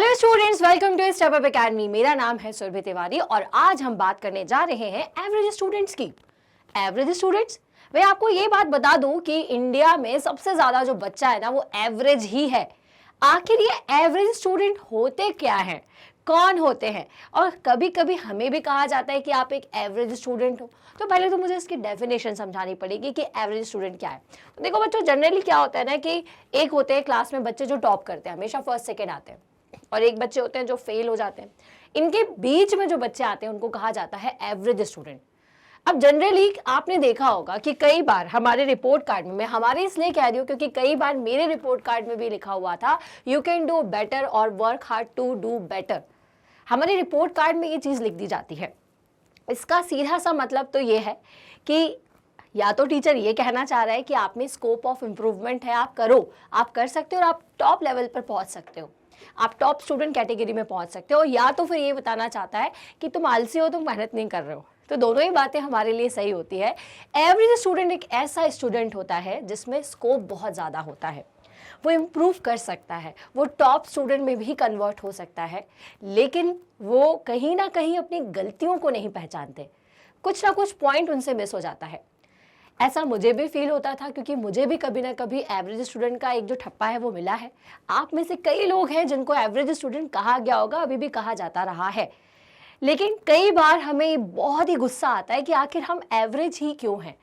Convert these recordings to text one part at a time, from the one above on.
Hello students, welcome to Step Up Academy. मेरा नाम है सुरभि तिवारी और आज हम बात करने जा रहे हैं एवरेज स्टूडेंट्स की। एवरेज स्टूडेंट्स, मैं आपको ये बात बता दूं कि इंडिया में सबसे ज्यादा जो बच्चा है ना वो एवरेज ही है। आखिर ये एवरेज स्टूडेंट होते क्या हैं, कौन होते हैं? और कभी कभी हमें भी कहा जाता है कि आप एक एवरेज स्टूडेंट हो। तो पहले तो मुझे इसकी डेफिनेशन समझानी पड़ेगी कि एवरेज स्टूडेंट क्या है। तो देखो बच्चों, जनरली क्या होता है ना कि एक होते हैं क्लास में बच्चे जो टॉप करते हैं, हमेशा फर्स्ट सेकेंड आते हैं, और एक बच्चे होते हैं जो फेल हो जाते हैं। इनके बीच में जो बच्चे आते हैं उनको कहा जाता है एवरेज स्टूडेंट। अब जनरली आपने देखा होगा कि कई बार हमारे रिपोर्ट कार्ड में, मैं हमारे इसलिए कह रही हूँ क्योंकि कई बार मेरे रिपोर्ट कार्ड में भी लिखा हुआ था यू कैन डू बेटर और work hard to do better. हमारे रिपोर्ट कार्ड में ये चीज़ लिख दी जाती है। इसका सीधा सा मतलब तो ये है कि या तो टीचर ये कहना चाह रहा है कि आप में स्कोप ऑफ इम्प्रूवमेंट है, आप करो, आप कर सकते हो और आप टॉप लेवल पर पहुंच सकते हो, आप टॉप स्टूडेंट कैटेगरी में पहुंच सकते हो, या तो फिर ये बताना चाहता है कि तुम आलसी हो, तुम मेहनत नहीं कर रहे हो। तो दोनों ही बातें हमारे लिए सही होती है। एवरेज स्टूडेंट एक ऐसा स्टूडेंट होता है जिसमें स्कोप बहुत ज़्यादा होता है, वो इम्प्रूव कर सकता है, वो टॉप स्टूडेंट में भी कन्वर्ट हो सकता है, लेकिन वो कहीं ना कहीं अपनी गलतियों को नहीं पहचानते, कुछ ना कुछ पॉइंट उनसे मिस हो जाता है। ऐसा मुझे भी फील होता था क्योंकि मुझे भी कभी ना कभी एवरेज स्टूडेंट का एक जो ठप्पा है वो मिला है। आप में से कई लोग हैं जिनको एवरेज स्टूडेंट कहा गया होगा, अभी भी कहा जाता रहा है। लेकिन कई बार हमें बहुत ही गुस्सा आता है कि आखिर हम एवरेज ही क्यों हैं,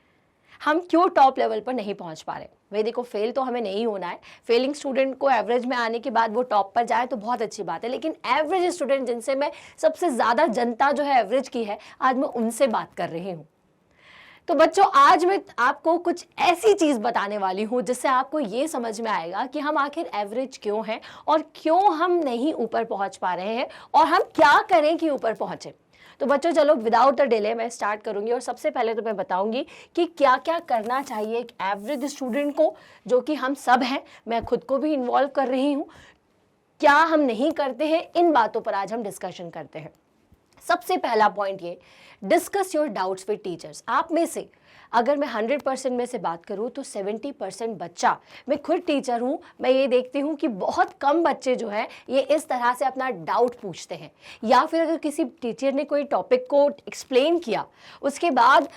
हम क्यों टॉप लेवल पर नहीं पहुंच पा रहे। भाई देखो, फेल तो हमें नहीं होना है। फेलिंग स्टूडेंट को एवरेज में आने के बाद वो टॉप पर जाए तो बहुत अच्छी बात है, लेकिन एवरेज स्टूडेंट जिनसे मैं सबसे ज़्यादा जनता जो है एवरेज की है, आज मैं उनसे बात कर रही हूँ। तो बच्चों, आज मैं आपको कुछ ऐसी चीज बताने वाली हूं जिससे आपको ये समझ में आएगा कि हम आखिर एवरेज क्यों हैं और क्यों हम नहीं ऊपर पहुंच पा रहे हैं और हम क्या करें कि ऊपर पहुंचे। तो बच्चों चलो, विदाउट अ डिले मैं स्टार्ट करूंगी और सबसे पहले तो मैं बताऊंगी कि क्या क्या करना चाहिए एक एवरेज स्टूडेंट को, जो कि हम सब हैं, मैं खुद को भी इन्वॉल्व कर रही हूँ। क्या हम नहीं करते हैं, इन बातों पर आज हम डिस्कशन करते हैं। सबसे पहला पॉइंट ये, discuss your doubts with teachers. आप में से अगर मैं 100% में से बात करूं तो 70% बच्चा, मैं खुद टीचर हूं, मैं ये देखती हूं कि बहुत कम बच्चे जो हैं ये इस तरह से अपना डाउट पूछते हैं, या फिर अगर किसी टीचर ने कोई टॉपिक को एक्सप्लेन किया उसके बाद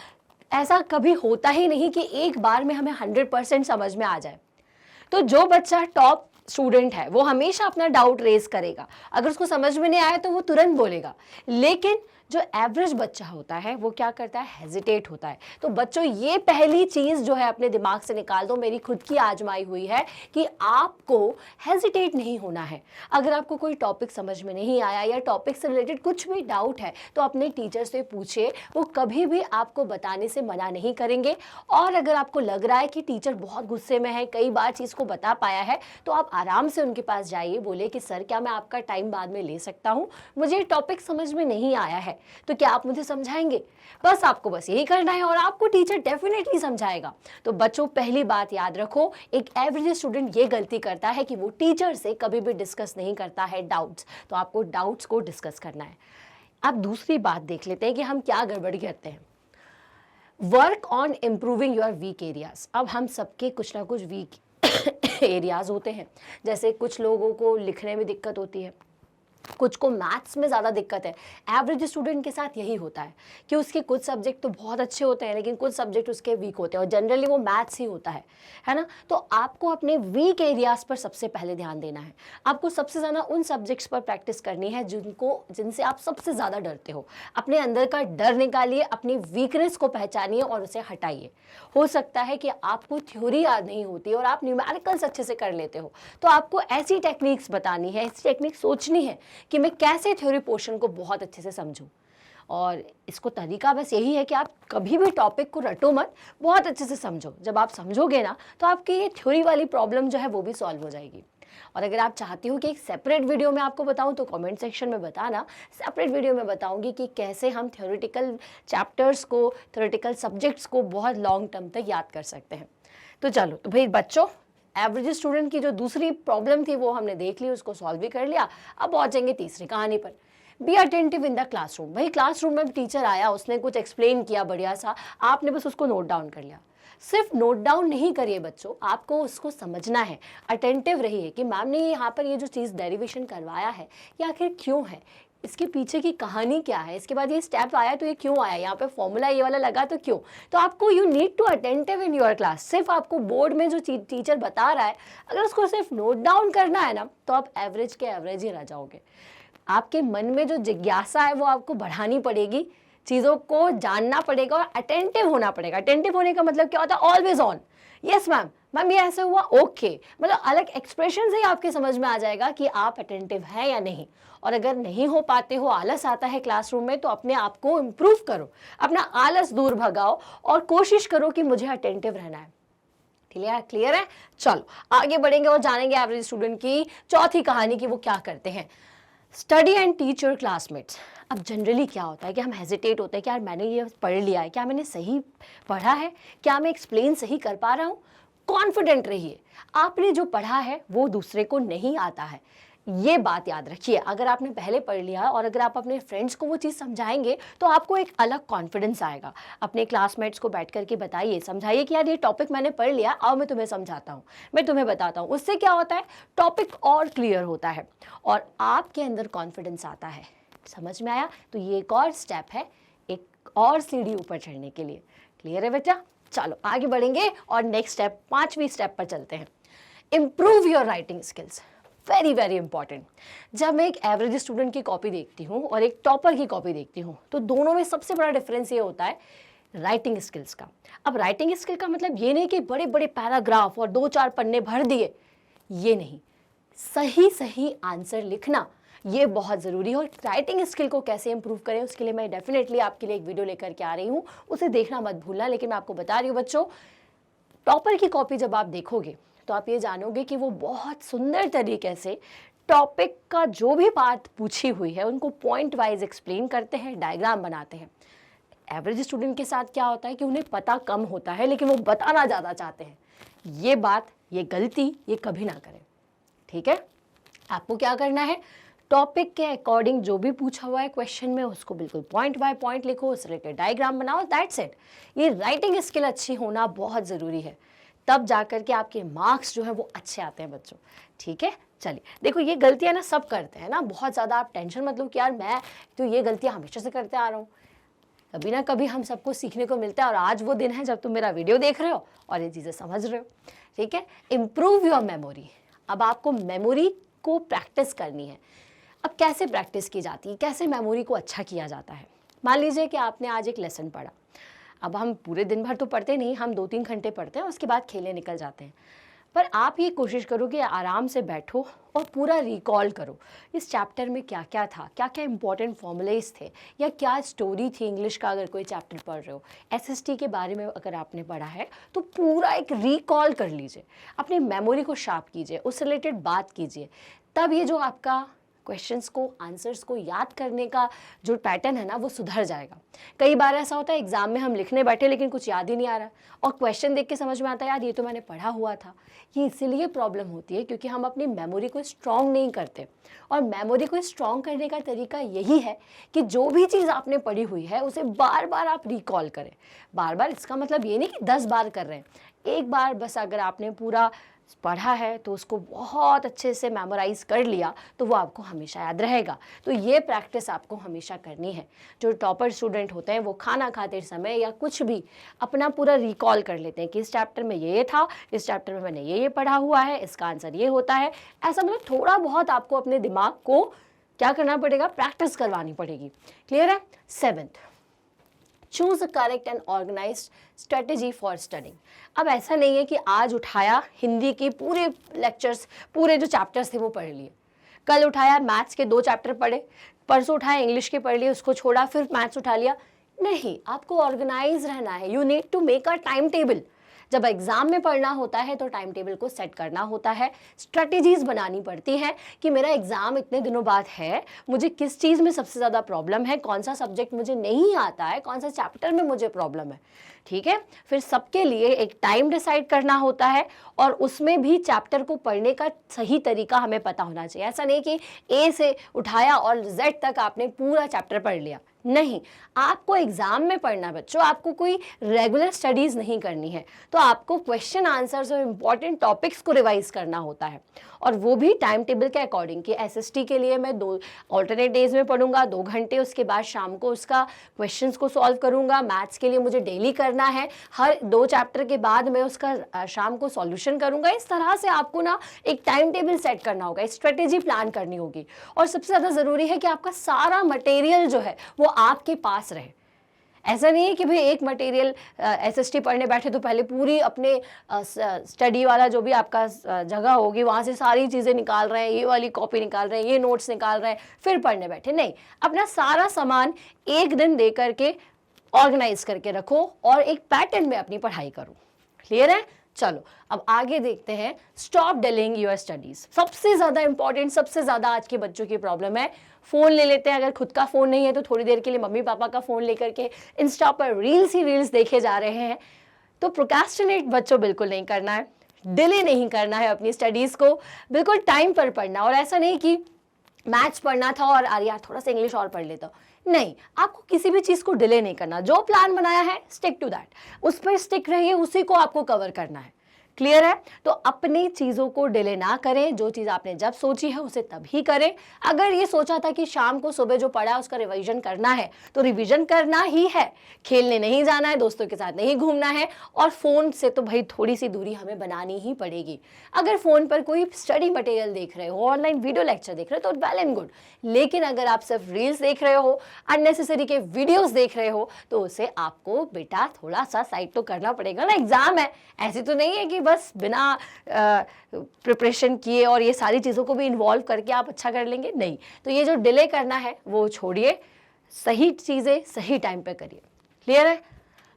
ऐसा कभी होता ही नहीं कि एक बार में हमें 100% समझ में आ जाए। तो जो बच्चा टॉप स्टूडेंट है वो हमेशा अपना डाउट रेज करेगा, अगर उसको समझ में नहीं आया तो वो तुरंत बोलेगा। लेकिन जो एवरेज बच्चा होता है वो क्या करता है, हेजिटेट होता है। तो बच्चों, ये पहली चीज जो है अपने दिमाग से निकाल दो, मेरी खुद की आजमाई हुई है कि आपको हेजिटेट नहीं होना है। अगर आपको कोई टॉपिक समझ में नहीं आया या टॉपिक से रिलेटेड कुछ भी डाउट है तो अपने टीचर से पूछिए, वो कभी भी आपको बताने से मना नहीं करेंगे। और अगर आपको लग रहा है कि टीचर बहुत गुस्से में है, कई बार चीज को बता पाया है, तो आप आराम से उनके पास जाइए, बोले कि सर क्या मैं आपका टाइम बाद में ले सकता हूँ, मुझे टॉपिक समझ में नहीं आया है, तो क्या आप मुझे समझाएंगे? बस आपको बस यही करना है और आपको टीचर डेफिनेटली समझाएगा। तो बच्चों, पहली बात याद रखो, एक एवरेज स्टूडेंट ये गलती करता है कि वो टीचर से कभी भी डिस्कस नहीं करता है डाउट्स। तो आपको डाउट्स को डिस्कस करना है। अब दूसरी बात देख लेते हैं कि हम क्या गड़बड़ी करते हैं। Work on improving your weak areas. अब हम सबके कुछ ना कुछ वीक एरियाज होते हैं। जैसे कुछ लोगों को लिखने में दिक्कत होती है, कुछ को मैथ्स में ज़्यादा दिक्कत है। एवरेज स्टूडेंट के साथ यही होता है कि उसके कुछ सब्जेक्ट तो बहुत अच्छे होते हैं लेकिन कुछ सब्जेक्ट उसके वीक होते हैं, और जनरली वो मैथ्स ही होता है ना। तो आपको अपने वीक एरियाज़ पर सबसे पहले ध्यान देना है। आपको सबसे ज़्यादा उन सब्जेक्ट्स पर प्रैक्टिस करनी है जिनसे आप सबसे ज़्यादा डरते हो। अपने अंदर का डर निकालिए, अपनी वीकनेस को पहचानिए और उसे हटाइए। हो सकता है कि आपको थ्योरी याद नहीं होती और आप न्यूमेरिकल्स अच्छे से कर लेते हो, तो आपको ऐसी टेक्निक्स बतानी है, ऐसी टेक्निक सोचनी है कि मैं कैसे थ्योरी पोर्शन को बहुत अच्छे से समझूं। और इसको तरीका बस यही है कि आप कभी भी टॉपिक को रटो मत, बहुत अच्छे से समझो। जब आप समझोगे ना तो आपकी ये थ्योरी वाली प्रॉब्लम जो है वो भी सॉल्व हो जाएगी। और अगर आप चाहती हो कि एक सेपरेट वीडियो में आपको बताऊं तो कमेंट सेक्शन में बताना। सेपरेट वीडियो में बताऊंगी कि कैसे हम थ्योरेटिकल चैप्टर्स को, थ्योरेटिकल सब्जेक्ट्स को बहुत लॉन्ग टर्म तक याद कर सकते हैं। तो चलो, तो भाई बच्चों, एवरेज स्टूडेंट की जो दूसरी प्रॉब्लम थी वो हमने देख ली, उसको सॉल्व भी कर लिया। अब पहुंचेंगे तीसरी कहानी पर। Be attentive in the classroom. भाई क्लासरूम में टीचर आया, उसने कुछ एक्सप्लेन किया बढ़िया सा, आपने बस उसको नोट डाउन कर लिया। सिर्फ नोट डाउन नहीं करिए बच्चों, आपको उसको समझना है, अटेंटिव रहिए कि मैम ने यहाँ पर ये जो चीज़ डेरिवेशन करवाया है ये आखिर क्यों है, इसके पीछे की कहानी क्या है, इसके बाद ये स्टेप आया तो ये क्यों आया, यहाँ पे फॉर्मूला ये वाला लगा तो क्यों। तो आपको you need to attentive in your class. सिर्फ आपको बोर्ड में जो टीचर बता रहा है अगर उसको सिर्फ नोट डाउन करना है ना तो आप एवरेज के एवरेज ही रह जाओगे। आपके मन में जो जिज्ञासा है वो आपको बढ़ानी पड़ेगी, चीज़ों को जानना पड़ेगा और अटेंटिव होना पड़ेगा। अटेंटिव होने का मतलब क्या होता है, always on, yes ma'am, ma'am ये ऐसे हुआ, ओके, मतलब अलग एक्सप्रेशन से ही आपके समझ में आ जाएगा कि आप अटेंटिव हैं या नहीं। और अगर नहीं हो पाते हो, आलस आता है क्लासरूम में, तो अपने आप को इम्प्रूव करो, अपना आलस दूर भगाओ और कोशिश करो कि मुझे अटेंटिव रहना है। क्लियर है? चलो आगे बढ़ेंगे और जानेंगे एवरेज स्टूडेंट की चौथी कहानी की वो क्या करते हैं। Study and teach your classmates. अब जनरली क्या होता है कि हम हेजिटेट होते हैं कि यार मैंने ये पढ़ लिया है, क्या मैंने सही पढ़ा है, क्या मैं एक्सप्लेन सही कर पा रहा हूँ। कॉन्फिडेंट रहिए, आपने जो पढ़ा है वो दूसरे को नहीं आता है, ये बात याद रखिए। अगर आपने पहले पढ़ लिया और अगर आप अपने फ्रेंड्स को वो चीज़ समझाएंगे तो आपको एक अलग कॉन्फिडेंस आएगा। अपने क्लासमेट्स को बैठ करके बताइए, समझाइए कि यार ये टॉपिक मैंने पढ़ लिया, आओ मैं तुम्हें समझाता हूँ, मैं तुम्हें बताता हूँ। उससे क्या होता है, टॉपिक और क्लियर होता है और आपके अंदर कॉन्फिडेंस आता है। समझ में आया? तो ये एक और स्टेप है, एक और सीढ़ी ऊपर चढ़ने के लिए। क्लियर है बेटा? चलो आगे बढ़ेंगे और नेक्स्ट स्टेप, पांचवी स्टेप पर चलते हैं। Improve your writing skills. Very very important. जब मैं एक एवरेज स्टूडेंट की कॉपी देखती हूँ और एक टॉपर की कॉपी देखती हूँ तो दोनों में सबसे बड़ा डिफरेंस ये होता है राइटिंग स्किल्स का। अब राइटिंग स्किल का मतलब ये नहीं कि बड़े बड़े पैराग्राफ और 2-4 पन्ने भर दिए, ये नहीं, सही सही आंसर लिखना ये बहुत ज़रूरी है। और राइटिंग स्किल को कैसे इंप्रूव करें उसके लिए मैं डेफिनेटली आपके लिए एक वीडियो लेकर के आ रही हूँ, उसे देखना मत भूलना। लेकिन मैं आपको बता रही हूँ बच्चों, टॉपर की कॉपी जब आप देखोगे तो आप ये जानोगे कि वो बहुत सुंदर तरीके से टॉपिक का जो भी पार्ट पूछी हुई है उनको पॉइंट वाइज एक्सप्लेन करते हैं, डायग्राम बनाते हैं। एवरेज स्टूडेंट के साथ क्या होता है कि उन्हें पता कम होता है लेकिन वो बताना ज़्यादा चाहते हैं। ये बात, ये गलती ये कभी ना करें, ठीक है? आपको क्या करना है, टॉपिक के अकॉर्डिंग जो भी पूछा हुआ है क्वेश्चन में उसको बिल्कुल पॉइंट बाय पॉइंट लिखो, उस रिलेटेड डायग्राम बनाओ, दैट्स इट। ये राइटिंग स्किल अच्छी होना बहुत ज़रूरी है, तब जाकर के आपके मार्क्स जो है वो अच्छे आते हैं बच्चों, ठीक है? चलिए देखो, ये गलतियां ना सब करते हैं ना, बहुत ज़्यादा आप टेंशन मत लो कि यार मैं तो ये गलतियां हमेशा से करते आ रहा हूँ। कभी ना कभी हम सबको सीखने को मिलता है और आज वो दिन है जब तुम मेरा वीडियो देख रहे हो और ये चीज़ें समझ रहे हो, ठीक है? Improve your memory. अब आपको मेमोरी को प्रैक्टिस करनी है। अब कैसे प्रैक्टिस की जाती है, कैसे मेमोरी को अच्छा किया जाता है? मान लीजिए कि आपने आज एक लेसन पढ़ा। अब हम पूरे दिन भर तो पढ़ते नहीं, हम 2-3 घंटे पढ़ते हैं, उसके बाद खेलने निकल जाते हैं। पर आप ये कोशिश करो कि आराम से बैठो और पूरा रिकॉल करो इस चैप्टर में क्या क्या था, क्या क्या इंपॉर्टेंट फॉर्मूलेज थे या क्या स्टोरी थी। इंग्लिश का अगर कोई चैप्टर पढ़ रहे हो, एसएसटी के बारे में अगर आपने पढ़ा है तो पूरा एक रिकॉल कर लीजिए, अपनी मेमोरी को शार्प कीजिए, उससे रिलेटेड बात कीजिए। तब ये जो आपका क्वेश्चंस को, आंसर्स को याद करने का जो पैटर्न है ना वो सुधर जाएगा। कई बार ऐसा होता है एग्जाम में हम लिखने बैठे लेकिन कुछ याद ही नहीं आ रहा और क्वेश्चन देख के समझ में आता है यार ये तो मैंने पढ़ा हुआ था। ये इसीलिए प्रॉब्लम होती है क्योंकि हम अपनी मेमोरी को स्ट्रॉन्ग नहीं करते। और मेमोरी को स्ट्रॉन्ग करने का तरीका यही है कि जो भी चीज़ आपने पढ़ी हुई है उसे बार बार आप रिकॉल करें। बार बार इसका मतलब ये नहीं कि 10 बार कर रहे हैं, एक बार बस अगर आपने पूरा पढ़ा है तो उसको बहुत अच्छे से मेमोराइज कर लिया तो वो आपको हमेशा याद रहेगा। तो ये प्रैक्टिस आपको हमेशा करनी है। जो टॉपर स्टूडेंट होते हैं वो खाना खाते समय या कुछ भी अपना पूरा रिकॉल कर लेते हैं कि इस चैप्टर में ये था, इस चैप्टर में मैंने ये पढ़ा हुआ है, इसका आंसर ये होता है। ऐसा मतलब थोड़ा बहुत आपको अपने दिमाग को क्या करना पड़ेगा, प्रैक्टिस करवानी पड़ेगी। क्लियर है? 7th, choose a correct and organised strategy for studying. अब ऐसा नहीं है कि आज उठाया हिंदी के पूरे लेक्चर्स, पूरे जो चैप्टर्स थे वो पढ़ लिए, कल उठाया मैथ्स के 2 चैप्टर पढ़े, परसों उठाया इंग्लिश के पढ़ लिए, उसको छोड़ा, फिर मैथ्स उठा लिया। नहीं, आपको ऑर्गेनाइज रहना है। You need to make a time table. जब एग्जाम में पढ़ना होता है तो टाइम टेबल को सेट करना होता है, स्ट्रेटेजीज बनानी पड़ती है कि मेरा एग्जाम इतने दिनों बाद है, मुझे किस चीज़ में सबसे ज़्यादा प्रॉब्लम है, कौन सा सब्जेक्ट मुझे नहीं आता है, कौन सा चैप्टर में मुझे प्रॉब्लम है, ठीक है? फिर सबके लिए एक टाइम डिसाइड करना होता है और उसमें भी चैप्टर को पढ़ने का सही तरीका हमें पता होना चाहिए। ऐसा नहीं कि ए से उठाया और जेड तक आपने पूरा चैप्टर पढ़ लिया, नहीं, आपको एग्जाम में पढ़ना है बच्चों, आपको कोई रेगुलर स्टडीज नहीं करनी है। तो आपको क्वेश्चन आंसर्स और इंपॉर्टेंट टॉपिक्स को रिवाइज करना होता है, और वो भी टाइम टेबल के अकॉर्डिंग कि एसएसटी के लिए मैं 2 ऑल्टरनेट डेज में पढ़ूंगा 2 घंटे, उसके बाद शाम को उसका क्वेश्चंस को सॉल्व करूंगा। मैथ्स के लिए मुझे डेली करना है, हर 2 चैप्टर के बाद मैं उसका शाम को सॉल्यूशन करूंगा। इस तरह से आपको ना एक टाइम टेबल सेट करना होगा, स्ट्रेटेजी प्लान करनी होगी। और सबसे ज़्यादा ज़रूरी है कि आपका सारा मटेरियल जो है वो आपके पास रहे। ऐसा नहीं है कि भाई एक मटेरियल एसएसटी पढ़ने बैठे तो पहले पूरी अपने स्टडी वाला जो भी आपका जगह होगी वहाँ से सारी चीज़ें निकाल रहे हैं, ये वाली कॉपी निकाल रहे हैं, ये नोट्स निकाल रहे हैं, फिर पढ़ने बैठे। नहीं, अपना सारा सामान एक दिन दे करके ऑर्गेनाइज करके रखो और एक पैटर्न में अपनी पढ़ाई करो। क्लियर है? चलो अब आगे देखते हैं, स्टॉप डिलेइंग योर स्टडीज। सबसे ज्यादा इंपॉर्टेंट, सबसे ज्यादा आज के बच्चों की प्रॉब्लम है, फोन ले लेते हैं। अगर खुद का फोन नहीं है तो थोड़ी देर के लिए मम्मी पापा का फोन लेकर के इंस्टा पर रील्स ही रील्स देखे जा रहे हैं। तो प्रोक्रेस्टिनेट बच्चों बिल्कुल नहीं करना है, डिले नहीं करना है अपनी स्टडीज को, बिल्कुल टाइम पर पढ़ना। और ऐसा नहीं कि मैथ्स पढ़ना था और अरे यार थोड़ा सा इंग्लिश और पढ़ लेता हूँ, नहीं, आपको किसी भी चीज़ को डिले नहीं करना। जो प्लान बनाया है स्टिक टू दैट, उस पर स्टिक रहिए, उसी को आपको कवर करना है। क्लियर है? तो अपनी चीज़ों को डिले ना करें, जो चीज़ आपने जब सोची है उसे तभी करें। अगर ये सोचा था कि शाम को सुबह जो पढ़ा उसका रिवीजन करना है तो रिवीजन करना ही है, खेलने नहीं जाना है, दोस्तों के साथ नहीं घूमना है, और फ़ोन से तो भाई थोड़ी सी दूरी हमें बनानी ही पड़ेगी। अगर फ़ोन पर कोई स्टडी मटेरियल देख रहे हो, ऑनलाइन वीडियो लेक्चर देख रहे हो तो वेल एंड गुड, लेकिन अगर आप सिर्फ रील्स देख रहे हो, अननेसेसरी के वीडियोस देख रहे हो, तो उसे आपको बेटा थोड़ा सा साइड तो करना पड़ेगा ना। एग्जाम है, ऐसी तो नहीं है कि बस बिना प्रिपरेशन किए और ये सारी चीज़ों को भी इन्वॉल्व करके आप अच्छा कर लेंगे, नहीं। तो ये जो डिले करना है वो छोड़िए, सही चीज़ें सही टाइम पे करिए। क्लियर है?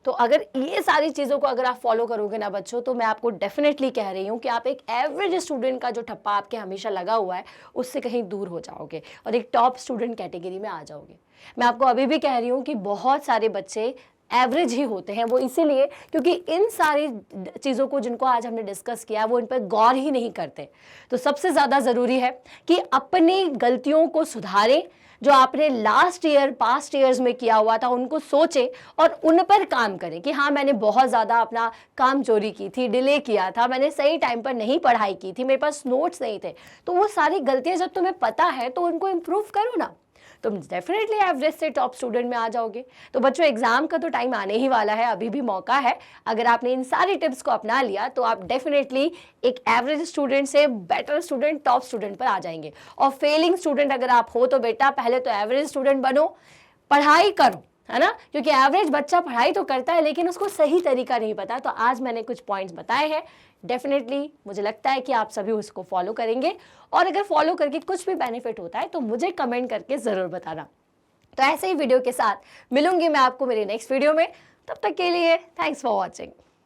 तो अगर ये सारी चीज़ों को अगर आप फॉलो करोगे ना बच्चों, तो मैं आपको डेफिनेटली कह रही हूँ कि आप एक एवरेज स्टूडेंट का जो ठप्पा आपके हमेशा लगा हुआ है उससे कहीं दूर हो जाओगे और एक टॉप स्टूडेंट कैटेगरी में आ जाओगे। मैं आपको अभी भी कह रही हूँ कि बहुत सारे बच्चे एवरेज ही होते हैं, वो इसीलिए क्योंकि इन सारी चीज़ों को जिनको आज हमने डिस्कस किया वो इन पर गौर ही नहीं करते। तो सबसे ज़्यादा ज़रूरी है कि अपनी गलतियों को सुधारें, जो आपने लास्ट ईयर पास्ट ईयर्स में किया हुआ था उनको सोचें और उन पर काम करें कि हाँ मैंने बहुत ज़्यादा अपना काम चोरी की थी, डिले किया था, मैंने सही टाइम पर नहीं पढ़ाई की थी, मेरे पास नोट्स नहीं थे। तो वो सारी गलतियाँ जब तुम्हें पता है तो उनको इम्प्रूव करो ना, तुम डेफिनेटली एवरेज से टॉप स्टूडेंट में आ जाओगे। तो बच्चों एग्जाम का तो टाइम आने ही वाला है, अभी भी मौका है। अगर आपने इन सारी टिप्स को अपना लिया तो आप डेफिनेटली एक एवरेज स्टूडेंट से बेटर स्टूडेंट, टॉप स्टूडेंट पर आ जाएंगे। और फेलिंग स्टूडेंट अगर आप हो तो बेटा पहले तो एवरेज स्टूडेंट बनो, पढ़ाई करो, है ना, क्योंकि एवरेज बच्चा पढ़ाई तो करता है लेकिन उसको सही तरीका नहीं पता। तो आज मैंने कुछ पॉइंट्स बताए हैं, डेफिनेटली मुझे लगता है कि आप सभी उसको फॉलो करेंगे, और अगर फॉलो करके कुछ भी बेनिफिट होता है तो मुझे कमेंट करके ज़रूर बताना। तो ऐसे ही वीडियो के साथ मिलूंगी मैं आपको मेरे नेक्स्ट वीडियो में, तब तक के लिए थैंक्स फॉर वॉचिंग।